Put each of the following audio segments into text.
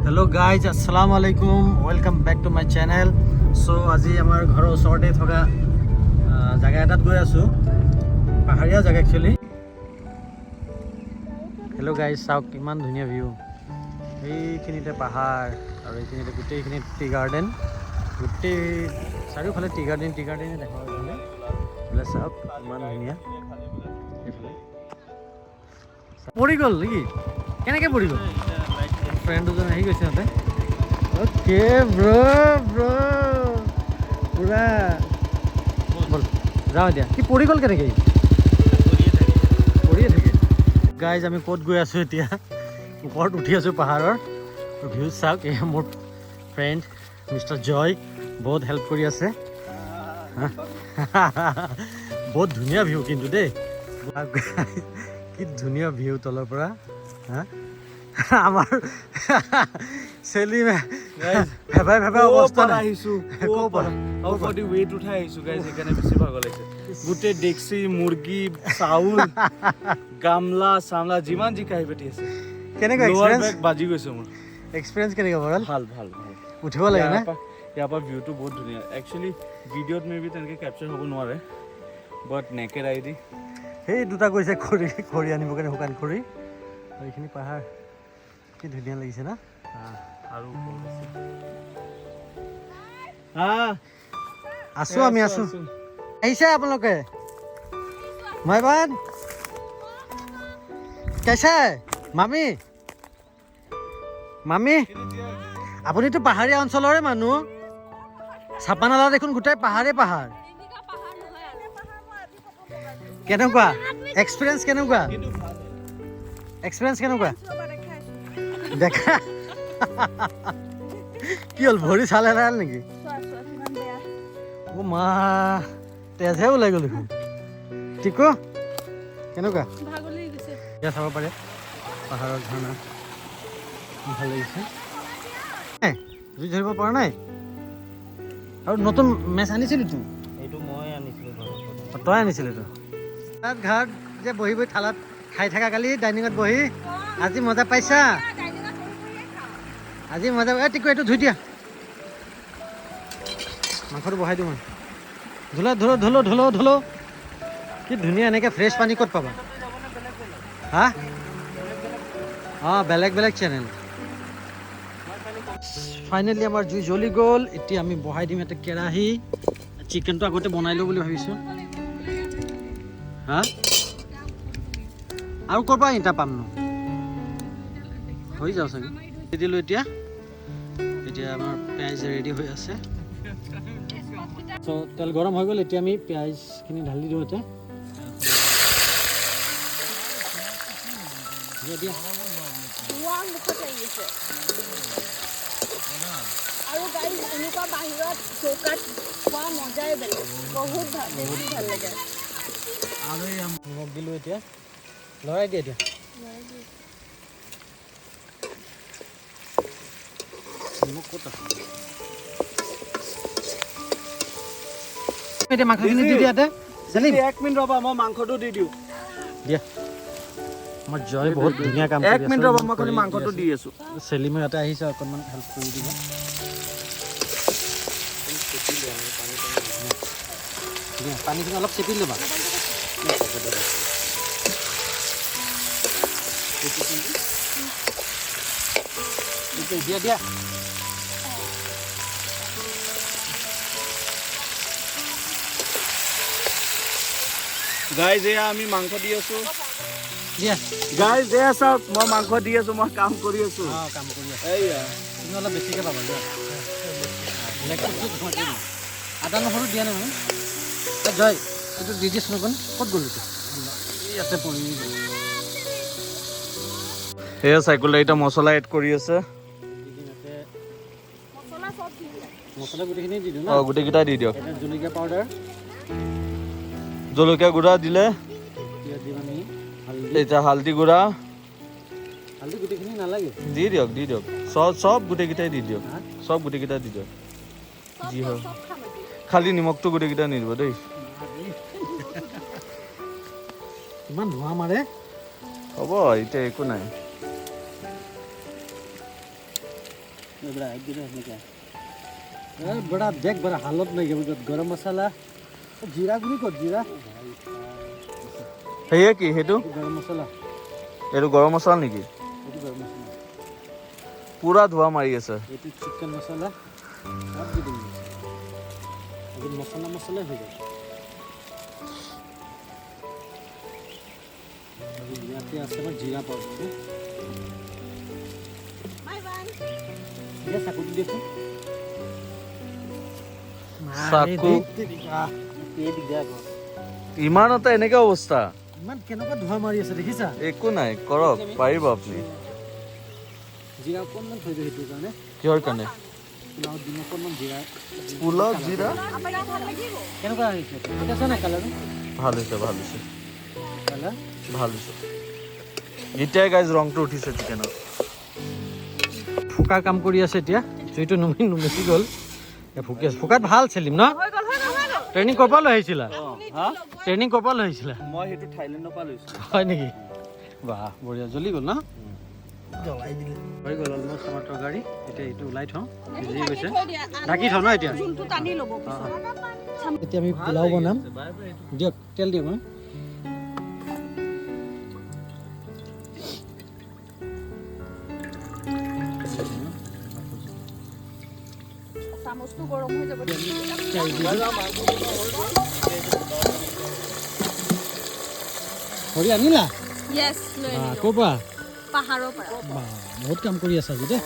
Hello guys अस्सलाम वालेकुम welcome back to my channel so आज आम घर ओसरते थका जगह एटात गई आसो पहाड़िया जगह एक्चुअली हेलो गाइज चाওক किमान धुनिया ভিউ এইখিনিতে পাহাড় আৰু এইখিনিতে গোটেইখিনি টি গাৰ্ডেন গোটেই চাৰিওফালে টি গাৰ্ডেন দেখা পাইছে বোলে চাওক কিমান ধুনিয়া এইফালে পৰি গ'ল নেকি কেনেকৈ পৰি গ'ল फ्रेंड दुजन आহি গৈছে হতে ओके ब्रो पूरा बोल যাও দিয়া কি পৰি গ'ল কেনেকৈ পৰিয়ে থাকে গাইজ আমি ক'ত গৈ আছো এতিয়া ওপৰত উঠি আছো পাহাৰৰ ভিউ চাওক এই মোৰ ফ্ৰেণ্ড মিষ্টাৰ জয় বহুত হেল্প কৰি আছে বহুত ধুনীয়া ভিউ কিন্তু দেই কি ধুনীয়া ভিউ তলৰ পৰা হা আমাৰ সেলিমে ভাই অবস্থা নাই আইছো ওপৰটি ওয়েট উঠাই আইছো গাইজ এখানে বেছি ভাগ লাগিছে গুটে ডেক্সি মুরগি চাউল গামলা সামলা জিমান জি কাই বেটি আছে কেনেকৈ এক্সপেৰিয়েন্স ব্যাগ বাজি গৈছে মোৰ এক্সপেৰিয়েন্স কেনেকৈ ভাল ভাল উঠিব লাগে না ইয়াৰ পৰা ভিউটো বহুত ধুনীয়া একচুয়ালি ভিডিঅ'ত মেবি তেনেকৈ ক্যাপচাৰ হ'ব নোৱাৰে বাট নেকেড আইডি সেই দুটা কৈছে খৰি আনিব কাৰণে শুকান খৰি এইখিনি পাহাৰ কি ধুনীয়া লাগিছে না আৰু আছো আমি আছো আহিছে আপোনালোকে মহাবান কেছে মামি মামি আপুনিতো পাহাৰীয়া অঞ্চলৰে মানুহ চাপানালা দেখোন গোটেই পাহাৰে পাহাৰ কেনেকুৱা এক্সপিৰিয়েঞ্চ কেনেকুৱা দেখা কি হ'ল ভৰি চালে নাই নেকি অ' মা তেজহে ওলাই গ'ল দেখোন ঠিক কেনেকুৱা এতিয়া চাব পাৰে পাহাৰৰ ঝৰ্ণা ভাল লাগিছে জুই ধৰিব পৰা নাই আৰু নতুন মেচ আনিছিলি তো এইটো মই আনিছিলোঁ তই আনিছিলি তো তাত ঘাট যে বহি থালাত খাই থকা কালি ডাইনিঙত বহি আজি মজা পাইছা আজি মজা টিকু এইটো ধুই দিয়া মাংসটো বহাই দিওঁ ধুলো কি ধুনীয়া এনেকৈ ফ্ৰেছ পানী ক'ত পাবা হা অঁ বেলেগ চেনেল ফাইনেলি আমাৰ জুই জ্বলি গ'ল এতিয়া আমি বহাই দিম এটা কেৰাহী চিকেনটো আগতে বনাই লওঁ বুলি ভাবিছোঁ হা আৰু ক'ৰ পৰা ইটা পাম ন হৈ যাওঁ চাগে দিলোঁ এতিয়া আমাৰ পিঁয়াজ ৰেডি হৈ আছে চ' তেল গৰম হৈ গ'ল এতিয়া আমি পিঁয়াজখিনি ঢালি দিওঁ এতিয়া দিয়া আৰু গাইজ এনেকুৱা বাহিৰত চৌকাত খোৱা মজাই বেলেগ বহুত ভাল লাগে আৰু নিমখ দিলোঁ এতিয়া লৰাই দিয়ে এতিয়া নিমখ ক'ত আছে এতিয়া মাংসখিনি দি দিয়াতে চেলিম 1 মিনিট ৰ'বা মই মাংসটো দি দিওঁ দিয়া আমাৰ জয় বহুত ধুনীয়া কাম কৰি আছে 1 মিনিট ৰ'বা মই খালি মাংসটো দি আছো চেলিমে ইয়াতে আহিছে অকণমান হেল্প কৰি দিব পানীখিনি অলপ চেপি ল'বা দিয়া গাইজ এয়া আমি মাংস দি আছো দিয়া গাইজ এয়া চাওক মই মাংস দি আছো মই কাম কৰি আছো কাম কৰি আছো এইয়া তুমি অলপ বেছিকৈ পাবা দিয়া আদা নহৰু দিয়া নাই মানে জয় এইটো দি দিছোঁ অকণ ক'ত গ'ল ইয়াতে পৰি গ'ল এয়া চাইকুল এতিয়া মছলা এড কৰি আছে মছলা গোটেইখিনি দি দিওঁ অঁ গোটেইকেইটা দি দিয়ক জলকীয়া পাউডাৰ জলকীয়া গুড়া দিলে এতিয়া হালধি গুড়া হালধি গোটেইখিনি নালাগে দি দিয়ক চব গোটেইকেইটাই দি দিয়ক চব গোটেইকেইটা দি দিয়ক যি হয় খালি নিমখটো গোটেইকেইটা নিদিব দেই ইমান ধোঁৱা মাৰে হ'ব এতিয়া একো নাই बड़ा देख बड़ा हालत नहीं है गरम मसाला जीरा गुड़ी कर जीरा সেয়ে কি সেইটো गरम मसाला এইটো গৰম মছলা নেকি ये गरम मसाला পুৰা ধোৱা মাৰি আছে ये चिकन मसाला सब दे देंगे अभी मसाला मसाला हो जाए अभी यहाँ पे आते हैं जीरा पाउडर बाय बाय ये साकुट देखो চাকু ইমানতে এনেকে অৱস্থা ইমান কেনেকুৱা ধোৱা মাৰি আছে দেখিছা একো নাই কৰক পাৰিব আপুনি জিৰা অকণমান থৈ দিওঁ সেইটো কাৰণে কিহৰ কাৰণে পোলাও দিম অকণমান জিৰা পোলাও জিৰা আপোনাক ভাল লাগিব কেনেকুৱা হৈছে ঠিক আছে নাই কালাৰটো ভাল হৈছে ভাল হৈছে কালাৰ ভাল হৈছে এতিয়াই গাইজ ৰংটো উঠিছে চিকেনত ফুকাৰ কাম কৰি আছে এতিয়া জুইটো নুমেচি গ'ল ফুকি আছে ফুকাত ভাল চেলিম ন হৈ গ'ল ট্ৰেইনিং ক'ৰ পৰা লৈ আহিছিলা হা ট্ৰেইনিং ক'ৰ পৰা লৈ আহিছিলা মই সেইটো থাইলেণ্ডৰ পৰা লৈছোঁ হয় নেকি বাহ বঢ়িয়া জ্বলি গ'ল ন জ্বলাই দিলে হৈ গ'ল অলমষ্ট আমাৰ তৰকাৰী এতিয়া এইটো ওলাই থওঁ ভিজি গৈছে ঢাকি থওঁ ন এতিয়া জোলটো টানি ল'ব এতিয়া আমি পোলাও বনাম দিয়ক তেল দিয়ক মই চামুচটো গৰম হৈ যাব খৰি আনিলা য়েছ লৈ ক'ৰ পৰা পাহাৰৰ পৰা বাহ বহুত কাম কৰি আছা আজি দেই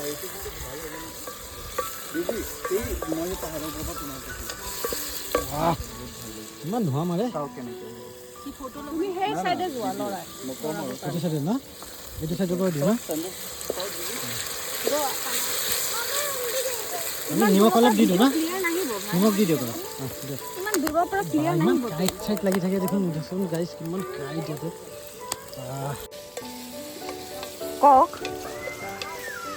ইমান ধোঁৱা মাৰে তুমি সেই চাইডে যোৱা ল'ৰাই এইটো চাইডে ন এইটো চাইডৰ পৰা দিওঁ আমি নিমখ অলপ দি দিওঁ না ক্লিয়াৰ নাহিব নিমখ দি দিয়ক ইমান দূৰৰ পৰা ক্লিয়াৰ ইমান নাহিব কাইট চাইট লাগি থাকে দেখোন দেচোন গাইছ কিমান কাইট ইয়াতে কওক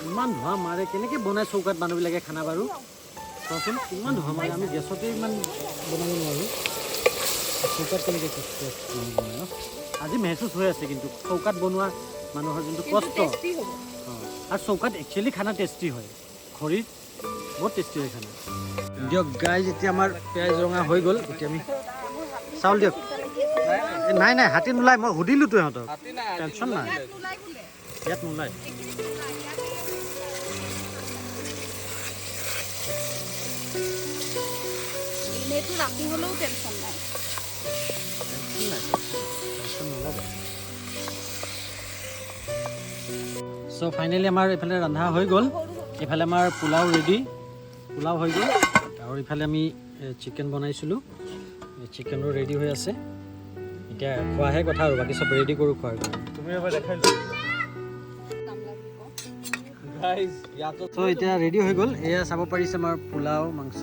ইমান ধোঁৱা মাৰে কেনেকৈ বনাই চৌকাত মানুহবিলাকে খানা বাৰু চোৱাচোন কিমান ধোঁৱা মাৰে আমি গেছতে ইমান বনাব নোৱাৰোঁ চৌকাত কেনেকৈ বনাই ন আজি মেহচুচ হৈ আছে কিন্তু চৌকাত বনোৱা মানুহৰ যোনটো কষ্ট টেষ্টি হ'ব আৰু চৌকাত একচুৱেলি খানা টেষ্টি হয় খৰিত বহুত টেষ্টি হয় খানা দিয়ক গাইজ এতিয়া আমাৰ পিঁয়াজ ৰঙা হৈ গ'ল এতিয়া আমি চাউল দিয়ক নাই নাই হাতী নোলাই মই সুধিলোঁতো ইহঁতক টেনশ্যন নাই ইয়াত নোলায় এনেইতো ৰাতি হ'লেও টেনশ্যন নাই চ' ফাইনেলি আমাৰ এইফালে ৰন্ধা হৈ গ'ল এইফালে আমাৰ পোলাও ৰেডি পোলাও হৈ গ'ল আৰু ইফালে আমি চিকেন বনাইছিলোঁ চিকেনো ৰেডি হৈ আছে এতিয়া খোৱাহে কথা আৰু বাকী চব ৰেডি কৰোঁ খোৱাৰ কাৰণে তুমি এবাৰ দেখাই লোৱা গাইজ ইয়াতো চ' এতিয়া ৰেডি হৈ গ'ল এয়া চাব পাৰিছে আমাৰ পোলাও মাংস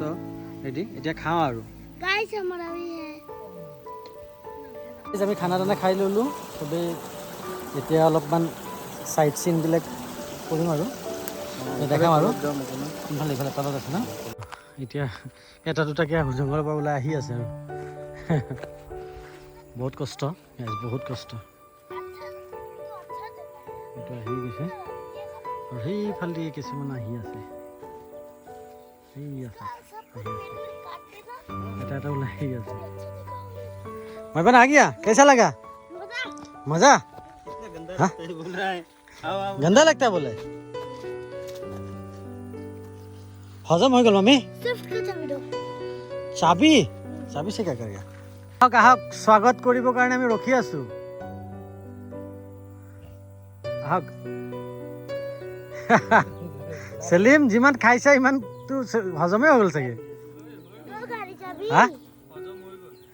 ৰেডি এতিয়া খাওঁ আৰু গাইছ আমাৰ আমি খানা দানা খাই ল'লোঁ চবেই এতিয়া অলপমান চাইড চিনবিলাক কৰিম আৰু দেখাম আৰু ইফালে ইফালে তলত আছে ন এতিয়া এটা দুটাকৈ জংঘলৰ পৰা ওলাই আহি আছে আৰু বহুত কষ্ট বহুত কষ্ট এইটো আহি গৈছে আৰু সেইফালে কিছুমান আহি আছে সেই আছে আহি আছে এটা এটা ওলাই আহি আছে मैं बना आ गया कैसा लगा मजा हाँ? गंदा लगता है बोले हजम हो गया मम्मी चाबी चाबी से क्या करेगा আহক স্বাগত কৰিবৰ কাৰণে আমি ৰখি আছো আহক সেলিম যিমান খাইছা ইমান তো হজমে হৈ গ'ল চাগে হা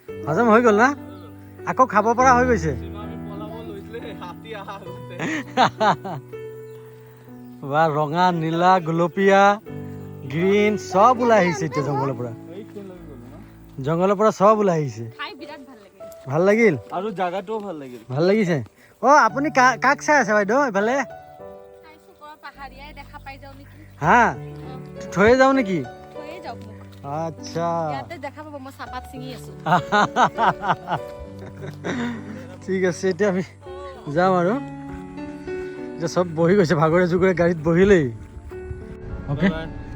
হজম হৈ গ'ল না আকৌ খাব পৰা হৈ গৈছে বা ৰঙা নীলা গুলপীয়া গ্ৰীণ চব ওলাই আহিছে এতিয়া জংঘলৰ পৰা চব ওলাই আহিছে ভাল লাগিল আৰু জাগাটোও ভাল লাগিল ভাল লাগিছে অ আপুনি কাক চাই আছে বাইদেউ এইফালে হা থৈয়ে যাওঁ নেকি আচ্ছা ঠিক আছে এতিয়া আমি যাম আৰু এতিয়া চব বহি গৈছে ভাগৰে জুগৰে গাড়ীত বহিলেই অ'কে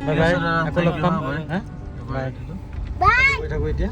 বাই বাই আকৌ লগ পাম হা বাই বাই গৈ থাকোঁ এতিয়া